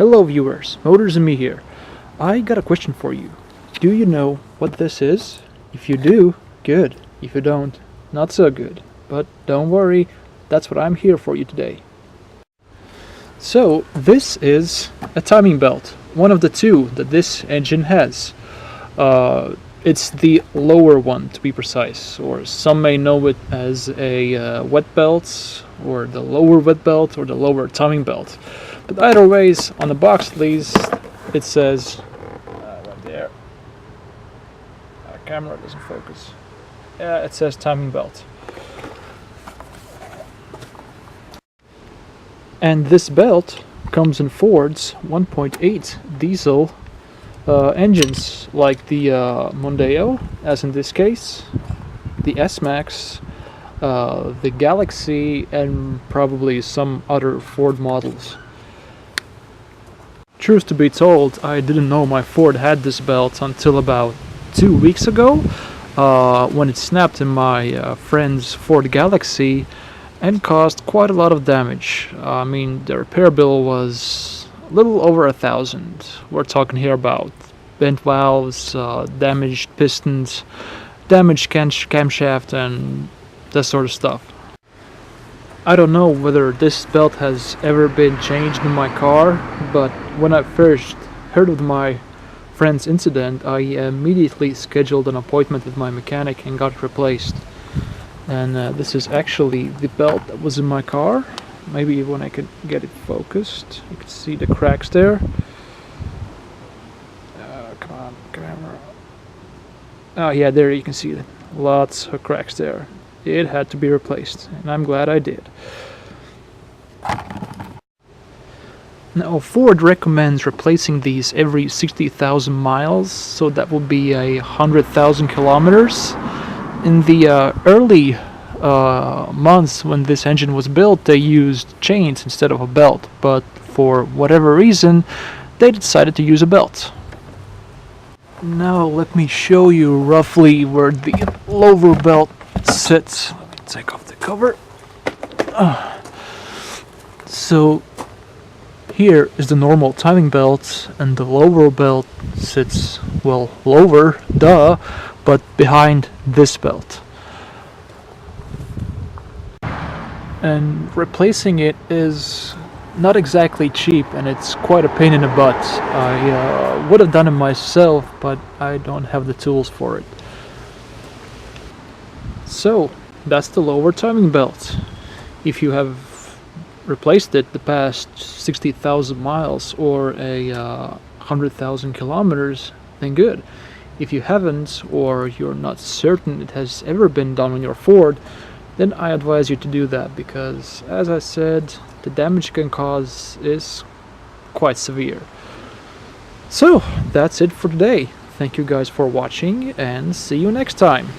Hello viewers, Motors&Me here. I got a question for you. Do you know what this is? If you do, good. If you don't, not so good. But don't worry, that's what I'm here for you today. So, this is a timing belt, one of the two that this engine has. It's the lower one, to be precise, or some may know it as a wet belt, or the lower wet belt, or the lower timing belt. But either ways, on the box at least, it says, right there, camera doesn't focus, it says timing belt. And this belt comes in Ford's 1.8 diesel engines, like the Mondeo, as in this case, the S-Max, the Galaxy, and probably some other Ford models. Truth to be told, I didn't know my Ford had this belt until about 2 weeks ago, when it snapped in my friend's Ford Galaxy and caused quite a lot of damage. I mean, the repair bill was a little over $1,000. We're talking here about bent valves, damaged pistons, damaged camshaft, and that sort of stuff. I don't know whether this belt has ever been changed in my car, but when I first heard of my friend's incident, I immediately scheduled an appointment with my mechanic and got it replaced. And this is actually the belt that was in my car. Maybe when I could get it focused, you can see the cracks there. Come on, camera. Oh yeah, there you can see it. Lots of cracks there. It had to be replaced, and I'm glad I did. Now, Ford recommends replacing these every 60,000 miles, so that will be 100,000 kilometers. In the early months when this engine was built, they used chains instead of a belt, but for whatever reason, they decided to use a belt. Now let me show you roughly where the lower belt sits. Let me take off the cover. So here is the normal timing belt, and the lower belt sits, well, lower, duh, but behind this belt. And replacing it is not exactly cheap, and it's quite a pain in the butt. I would have done it myself, but I don't have the tools for it. So that's the lower timing belt. If you have replaced it the past 60,000 miles or 100,000 kilometers, then good. If you haven't, or you're not certain it has ever been done on your Ford, then I advise you to do that, because as I said, the damage it can cause is quite severe. So that's it for today. Thank you guys for watching, and see you next time.